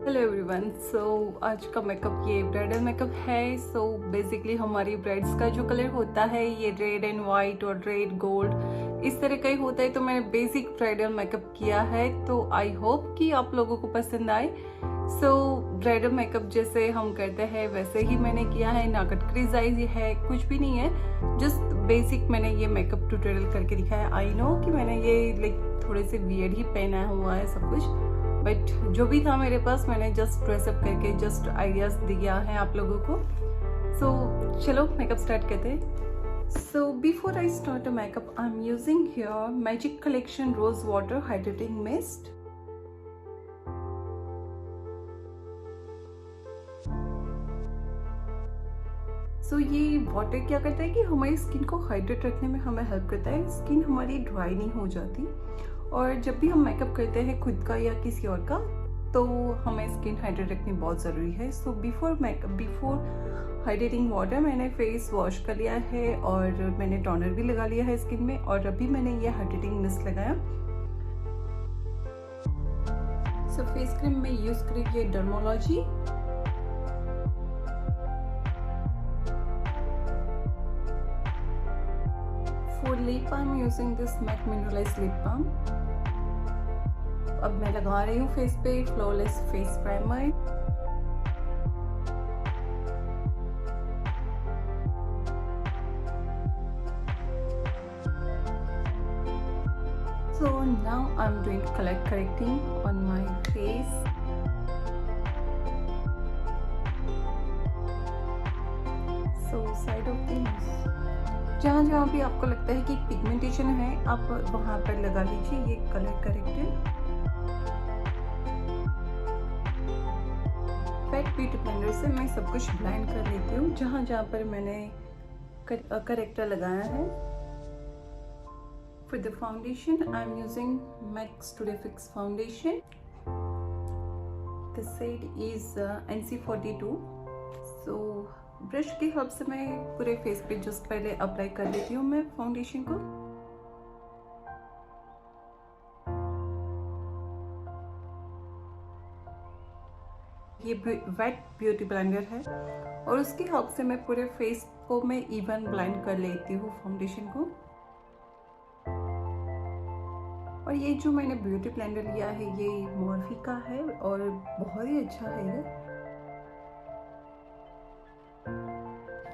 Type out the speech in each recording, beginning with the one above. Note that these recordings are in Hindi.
Hello everyone. सो आज का मेकअप ये ब्राइडल मेकअप है। सो बेसिकली हमारी ब्राइड्स का जो कलर होता है ये रेड एंड वाइट और रेड गोल्ड इस तरह का ही होता है। तो मैंने बेसिक ब्राइडल मेकअप किया है, तो आई होप कि आप लोगों को पसंद आए। सो ब्राइडल मेकअप जैसे हम करते हैं वैसे ही मैंने किया है, ना कटक्रीज है, कुछ भी नहीं है, जस्ट बेसिक मैंने ये मेकअप ट्यूटोरियल करके दिखाया है। आई नो कि मैंने ये लाइक थोड़े से वियर्ड ही पहना हुआ है सब कुछ, बट जो भी था मेरे पास मैंने जस्ट ड्रेसअप करके जस्ट आइडियाज दिया है आप लोगों को। सो चलो मेकअप स्टार्ट करते हैं। So before I start a makeup I am using here magic collection rose water hydrating mist. So ये वाटर क्या करता है कि हमारी स्किन को हाइड्रेट रखने में हमें हेल्प करता है, स्किन हमारी ड्राई नहीं हो जाती। और जब भी हम मेकअप करते हैं खुद का या किसी और का, तो हमें स्किन हाइड्रेट रखनी बहुत ज़रूरी है। सो बिफोर हाइड्रेटिंग वाटर मैंने फेस वॉश कर लिया है और मैंने टोनर भी लगा लिया है स्किन में, और अभी मैंने ये हाइड्रेटिंग मिस्ट लगाया। सो फेस क्रीम में यूज़ करी ये डर्मोलॉजी। For lip I'm using this MAC Mineralized Lip Balm। अब मैं लगा रही हूँ फेस पे flawless face primer. So now I'm doing color correcting on my face। So side of the जहाँ जहाँ भी आपको लगता है कि पिगमेंटेशन है आप वहाँ पर लगा लीजिए ये colour corrector. Wait beauty blender से मैं सब कुछ ब्लेंड कर लेती हूँ जहाँ जहाँ पर मैंने करेक्टर लगाया है। For the foundation I am using MAC studio fix foundation. The shade is NC42। So brush की हेल्प से मैं पूरे फेस पे जस्ट पहले अप्लाई कर लेती हूँ मैं फाउंडेशन को। ये वेट ब्यूटी ब्लेंडर है और उसकी हेल्प से मैं पूरे फेस को मैं इवन ब्लेंड कर लेती हूँ फाउंडेशन को। और ये जो मैंने ब्यूटी ब्लेंडर लिया है ये मॉर्फी का है और बहुत ही अच्छा है ये।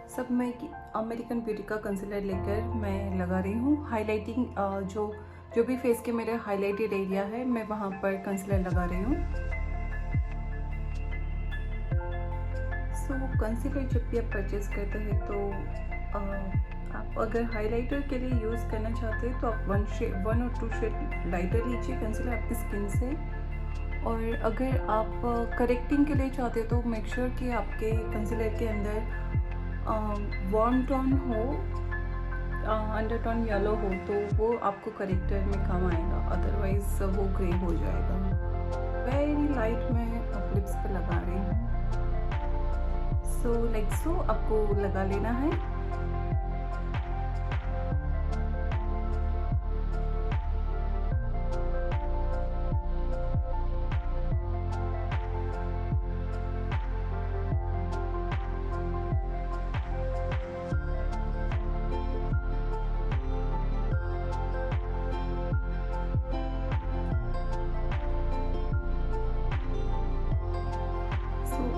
सब मैं अमेरिकन ब्यूटी का कंसीलर लेकर मैं लगा रही हूँ हाइलाइटिंग। जो भी फेस के मेरे हाइलाइटेड एरिया है मैं वहाँ पर कंसीलर लगा रही हूँ। सो कंसीलर जब भी आप परचेज करते हैं तो आप अगर हाइलाइटर के लिए यूज़ करना चाहते हैं तो आप 1 और 2 शेड लाइटर लीजिए कंसीलर आपकी स्किन से। और अगर आप करेक्टिंग के लिए चाहते हैं तो मेक श्योर कि आपके कंसीलर के अंदर वार्म टोन हो, अंडरटोन येलो हो, तो वो आपको करेक्टर में काम आएगा, अदरवाइज वो ग्रे हो जाएगा। वेरी लाइट मैं लिप्स पे लगा रही हूँ। सो लाइक सो आपको लगा लेना है।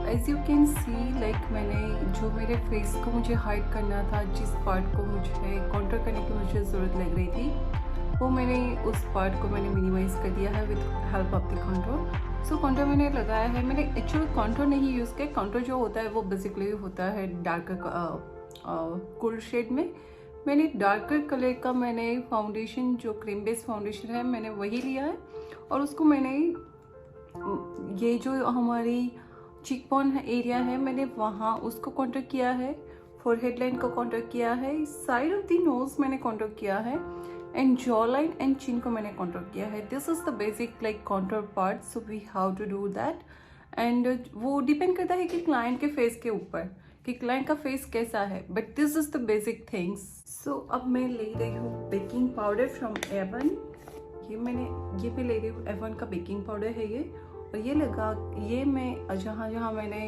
As you can see like मैंने जो मेरे फेस को मुझे हाइड करना था, जिस पार्ट को मुझे कॉन्टर करने की मुझे ज़रूरत लग रही थी, वो मैंने उस पार्ट को मैंने मिनिमाइज़ कर दिया है with help of the contour. So contour मैंने लगाया है। मैंने एक्चुअली कॉन्टोर नहीं यूज़ किया। कॉन्टोर जो होता है वो बेसिकली होता है डार्कर कूल शेड में। मैंने डार्कर कलर का मैंने फाउंडेशन जो क्रीम बेस्ड फाउंडेशन है मैंने वही लिया है, और उसको मैंने ये जो हमारी चिकबोन एरिया है मैंने वहाँ उसको कॉन्टर किया है, फोरहेड लाइन को कॉन्टर किया है, साइड ऑफ द नोज मैंने कॉन्टर किया है, and jaw line and chin को मैंने कॉन्टर किया है। This is the basic like contour part. So we how to do that, and वो डिपेंड करता है कि क्लाइंट के फेस के ऊपर कि क्लाइंट का फेस कैसा है, but this is the basic things. So अब मैं ले रही हूँ बेकिंग पाउडर फ्रॉम एवन। ये मैं ले रही हूँ एवन का बेकिंग पाउडर है ये, और ये मैं जहाँ जहाँ मैंने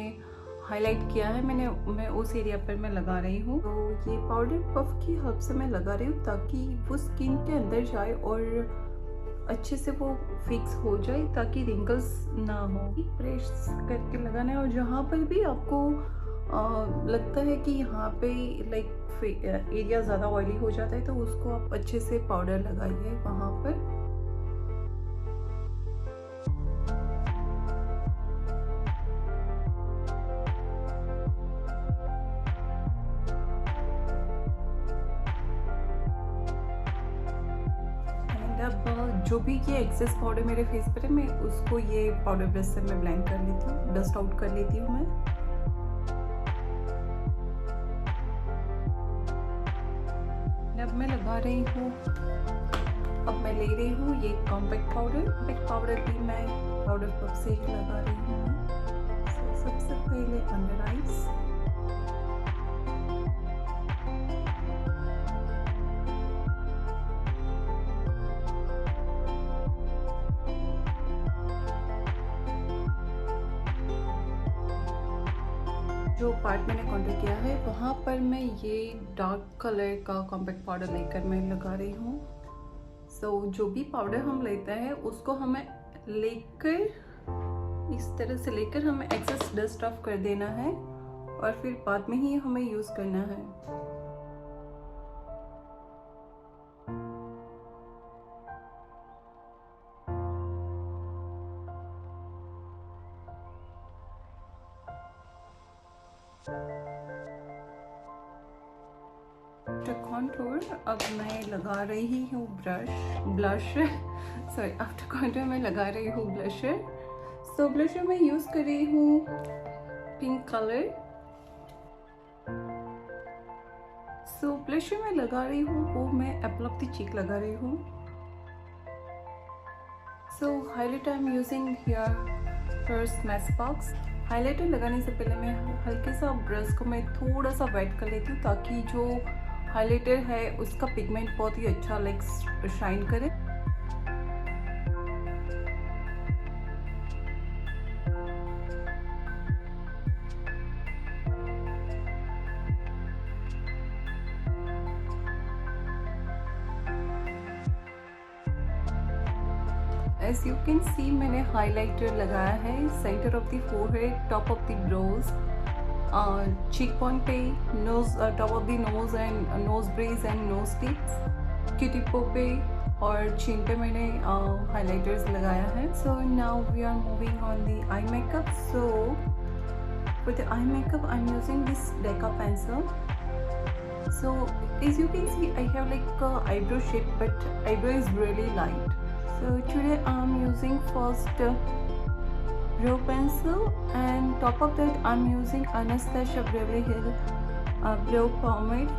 हाईलाइट किया है मैं उस एरिया पर मैं लगा रही हूँ। तो ये पाउडर पफ की हेल्प से मैं लगा रही हूँ ताकि वो स्किन के अंदर जाए और अच्छे से वो फिक्स हो जाए ताकि रिंकल्स ना हो। प्रेस करके लगाना है और जहाँ पर भी आपको लगता है कि यहाँ पे लाइक एरिया ज़्यादा ऑयली हो जाता है तो उसको आप अच्छे से पाउडर लगाइए वहाँ पर। अब जो भी ये एक्सेस पाउडर मेरे फेस पर है मैं उसको ये पाउडर ब्रश से मैं ब्लेंड कर लेती हूँ, डस्ट आउट कर लेती हूँ मैं। अब मैं लगा रही हूँ, अब मैं ले रही हूँ ये कॉम्पैक्ट पाउडर भी मैं पाउडर पफ से ही लगा रही हूँ। सबसे पहले अंडर आइज, जो पार्ट मैंने कॉन्टूर किया है वहाँ पर मैं ये डार्क कलर का कॉम्पैक्ट पाउडर लेकर मैं लगा रही हूँ। सो जो भी पाउडर हम लेते हैं उसको हमें लेकर इस तरह से लेकर हमें एक्सेस डस्ट ऑफ कर देना है और फिर बाद में ही हमें यूज़ करना है। कॉन्टूर अब मैं लगा रही हूँ ब्लशर आफ्टर कॉन्टूर मैं लगा रही हूँ ब्लशर। सो ब्लशर मैं यूज़ कर रही हूँ पिंक कलर। सो ब्लशर मैं लगा रही हूँ वो मैं एप्पल ऑफ द चीक लगा रही हूँ। So highlighter I am using here first maxbox. Highlighter लगाने से पहले मैं हल्के सा ब्रश को मैं थोड़ा सा वेट कर लेती हूँ ताकि जो हाइलाइटर है उसका पिगमेंट बहुत ही अच्छा लाइक शाइन करे। एज यू कैन सी मैंने हाइलाइटर लगाया है centre of the forehead, top of the brows, cheek point पे, nose top of the nose and nose bridge and nose tips, Q-tip पे और chin पे मैंने highlighters लगाया है। So now we are moving on the eye makeup. So for the eye makeup I'm using this Decca pencil. So as you can see I have like a eyebrow shape but eyebrow is really light. So today I'm using first brow pencil and top of that I'm using Anastasia Beverly Hills brow pomade,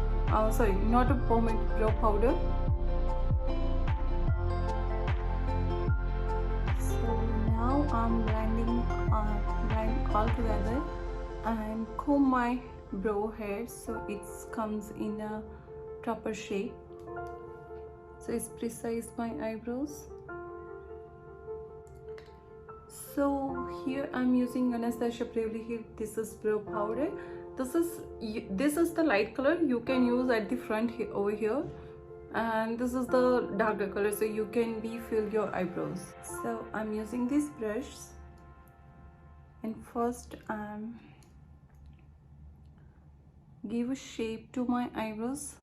sorry not a pomade, brow powder. So now I'm blend all together and comb my brow hair so it comes in a proper shape. So it's precise my eyebrows. So here I'm using Anastasia Beverly Hills. This is brow powder. This is the light color you can use at the front here, over here, and this is the darker color so you can refill your eyebrows. So I'm using this brush and first give a shape to my eyebrows.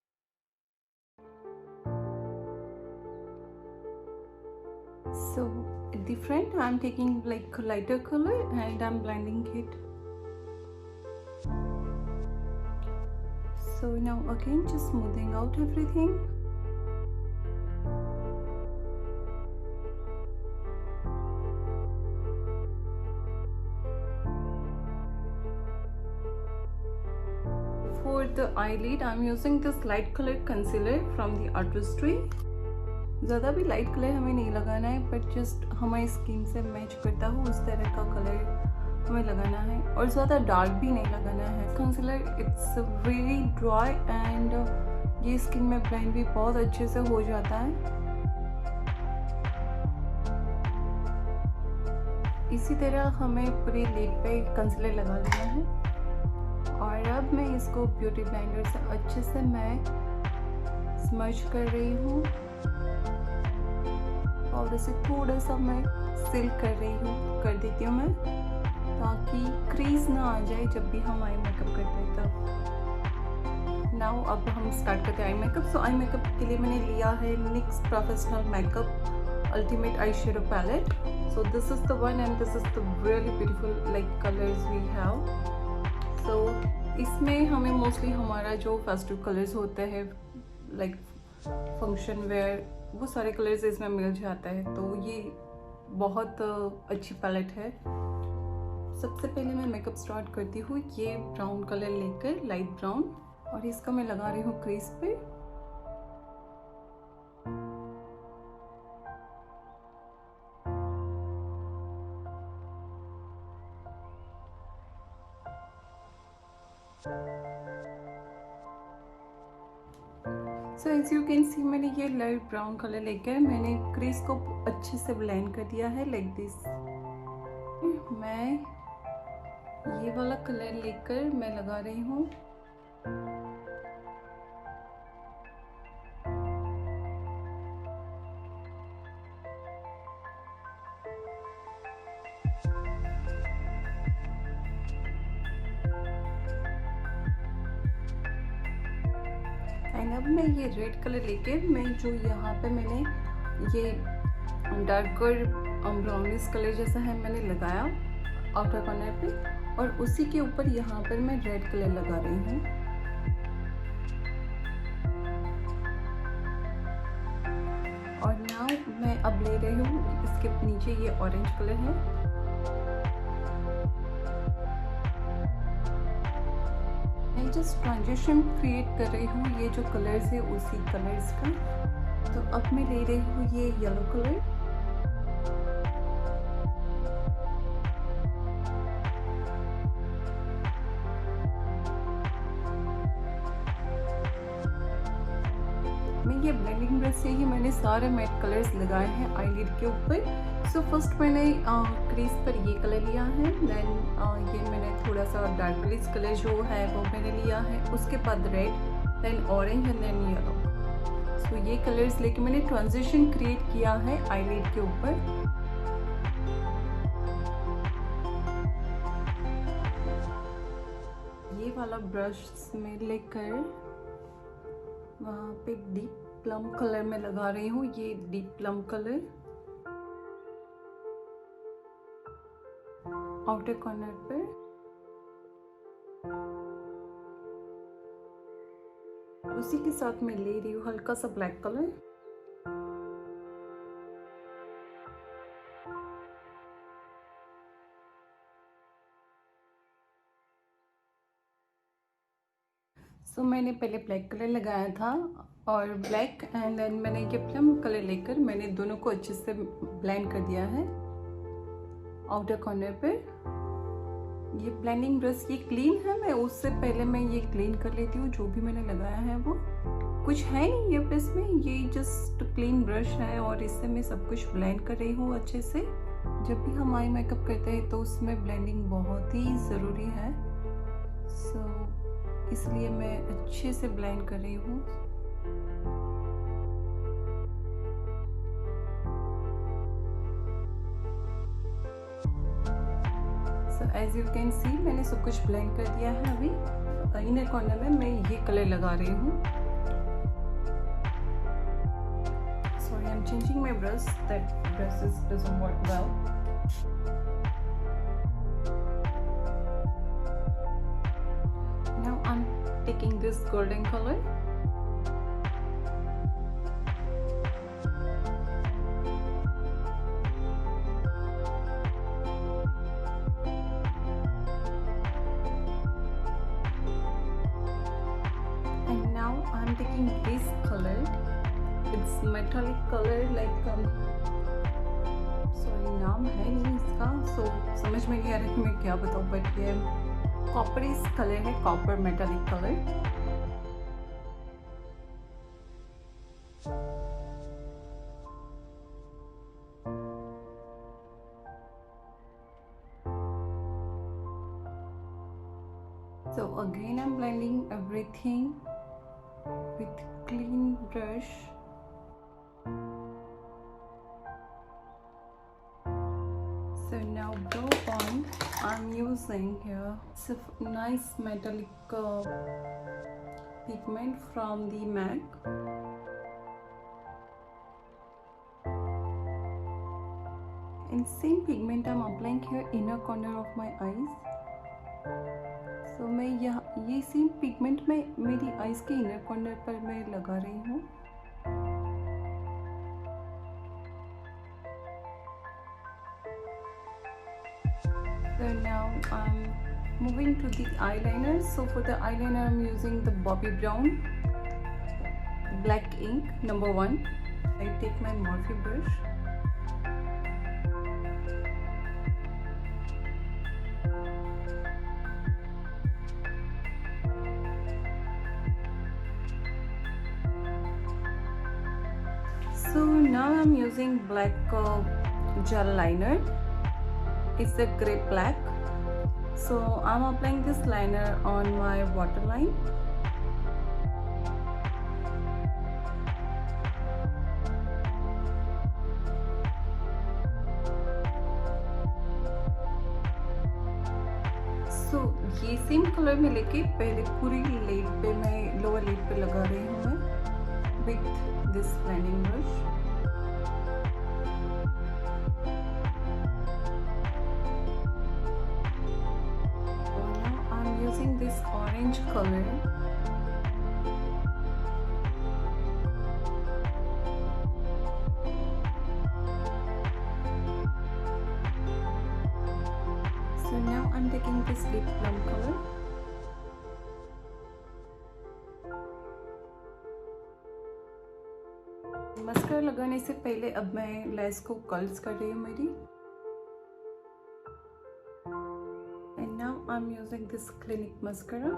So at the front I'm taking like lighter color and I'm blending it. So now again just smoothing out everything. For the eyelid I'm using this light color concealer from the Artistry. ज़्यादा भी लाइट कलर हमें नहीं लगाना है बट जस्ट हमारी स्किन से मैच करता हो उस तरह का कलर हमें लगाना है और ज़्यादा डार्क भी नहीं लगाना है। Concealer it's very dry and ये स्किन में ब्लेंड भी बहुत अच्छे से हो जाता है। इसी तरह हमें पूरी लिड पे कंसीलर लगा लेना है और अब मैं इसको ब्यूटी ब्लेंडर से अच्छे से मैं स्मर्ज कर रही हूँ और इसे थोड़ा सा मैं सिल कर रही हूँ, कर देती हूँ मैं, ताकि क्रीज ना आ जाए जब भी हम आई मेकअप करते हैं तब। नाउ अब हम स्टार्ट करते हैं आई मेकअप। सो आई मेकअप के लिए मैंने लिया है NYX professional makeup ultimate eye shadow palette. So this is the one and this is the really beautiful like colours we have. So इसमें हमें मोस्टली हमारा जो फेस्टिव कलर्स होते हैं लाइक फंक्शन वेयर, वो सारे कलर्स इसमें मिल जाता है, तो ये बहुत अच्छी पैलेट है। सबसे पहले मैं मेकअप स्टार्ट करती हूँ ये ब्राउन कलर लेकर, लाइट ब्राउन, और इसका मैं लगा रही हूँ क्रीज पे। So as you can see मैंने ये लाइट ब्राउन कलर लेकर मैंने क्रीज को अच्छे से ब्लेंड कर दिया है लाइक दिस। मैं ये वाला कलर लेकर मैं लगा रही हूँ। एंड अब मैं ये रेड कलर लेके मैं जो यहाँ पे मैंने ये डार्कर ब्राउनिश कलर जैसा है मैंने लगाया आउटर कॉर्नर पे, और उसी के ऊपर यहाँ पर मैं रेड कलर लगा रही हूँ। और नाउ मैं अब ले रही हूँ इसके नीचे ये ऑरेंज कलर है, मैं जस्ट ट्रांजिशन क्रिएट कर रही हूँ ये जो कलर्स है उसी कलर्स का। तो अब मैं ले रही हूँ ये येलो कलर, मैं ये ब्लेंडिंग ब्रश से ही मैंने सारे मैट कलर्स लगाए हैं आईलिड के ऊपर। सो फर्स्ट मैंने क्रीज पर ये कलर लिया है, देन ये मैंने थोड़ा सा डार्क ग्रीस कलर जो है वो मैंने लिया है, उसके बाद red, then orange and then yellow. So ये कलर्स लेके मैंने ट्रांजिशन क्रिएट किया है आईलिड के ऊपर। ये वाला ब्रश में लेकर वहाँ पे डीप प्लम कलर में लगा रही हूँ, ये deep plum colour outer corner पे। उसी के साथ मैं ले रही हूँ हल्का सा ब्लैक कलर, सो मैंने पहले ब्लैक कलर लगाया था और ब्लैक, एंड देन मैंने ये प्लम कलर लेकर मैंने दोनों को अच्छे से ब्लेंड कर दिया है आउटर कॉर्नर पे। ये ब्लेंडिंग ब्रश ये क्लीन है, मैं उससे पहले मैं ये क्लीन कर लेती हूँ जो भी मैंने लगाया है वो। कुछ है नहीं ये ब्रश में, ये जस्ट क्लीन ब्रश है और इससे मैं सब कुछ ब्लेंड कर रही हूँ अच्छे से। जब भी हम आई मेकअप करते हैं तो उसमें ब्लेंडिंग बहुत ही ज़रूरी है, सो इसलिए मैं अच्छे से ब्लेंड कर रही हूँ। So as you can see मैंने सब कुछ ब्लेंड कर दिया है। अभी इनर कॉर्नर में मैं ये कलर लगा रही हूँ। Sorry I am changing my brush, that brush doesn't work well. Now I'm taking this golden color, and now I'm taking this color, it's metallic color like sorry नाम है नहीं इसका, so समझ में नहीं आ रहा कि मैं क्या बताऊँ, बट ये कॉपरिस कलर है, copper metallic colour. So again I'm blending everything with clean brush. So now brow bond I'm using here. It's a nice metallic pigment from the MAC. And same pigment I'm applying here inner corner of my eyes. So मैं यहाँ ये सेम पिगमेंट मैं मेरी आईज के इनर कॉर्नर पर मैं लगा रही हूँ. So now I'm moving to the eyeliner. So for the eyeliner I'm using the Bobbi Brown black ink number 1. I take my Morphe brush. So now I'm using black gel liner. It's a grey black. So I'm applying this liner on my waterline. So ये सेम कलर में लेके पहले पूरी लेड पे मैं लोअर लेड पे लगा रही हूँ मैं with this blending brush. So now I'm using this orange color. So now I'm taking this lip plum color. Mascara लगाने से पहले अब मैं लेस को कर्ल्स कर रही हूँ मेरी. And now I'm using this Clinique mascara.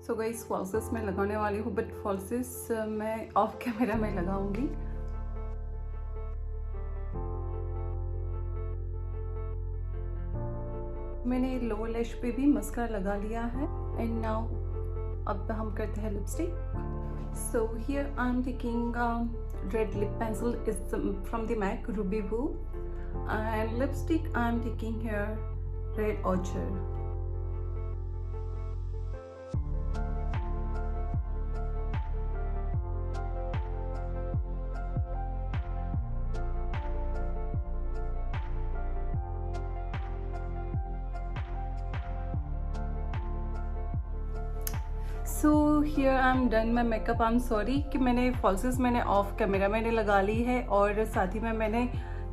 So guys falsies मैं लगाने वाली हूँ, बट फॉल्सेस मैं ऑफ कैमरा में लगाऊंगी. मैंने लोअर लैश पे भी मस्कारा लगा लिया है. एंड नाउ अब हम करते हैं lipstick. So here I am taking red lip pencil is from the MAC Ruby Woo, and lipstick I am taking here red orchard. So here I am done my makeup. I am sorry कि मैंने फॉल्सेस मैंने ऑफ कैमरा मैंने लगा ली है, और साथ ही में मैंने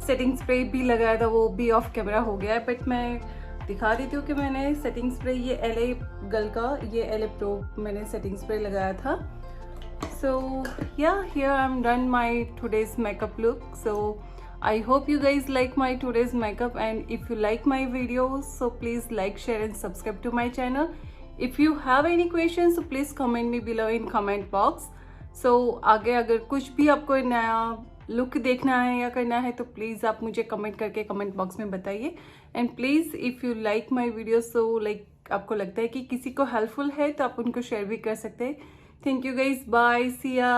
सेटिंग स्प्रे भी लगाया था, वो भी ऑफ कैमरा हो गया है. बट मैं दिखा देती हूँ कि मैंने सेटिंग स्प्रे ये LA गर्ल का ये LA Pro मैंने सेटिंग स्प्रे लगाया था. सो या here I am done my today's makeup look. So I hope you guys like my today's makeup, and if you like my videos, so please like, share and subscribe to my channel. If you have any questions, so please comment me below in comment box. So आगे अगर कुछ भी आपको नया लुक देखना है या करना है तो प्लीज़ आप मुझे कमेंट करके कमेंट बॉक्स में बताइए. And please if you like my video, so like आपको लगता है कि किसी को हेल्पफुल है तो आप उनको शेयर भी कर सकते हैं. थैंक यू गाइज, बाय, सी या.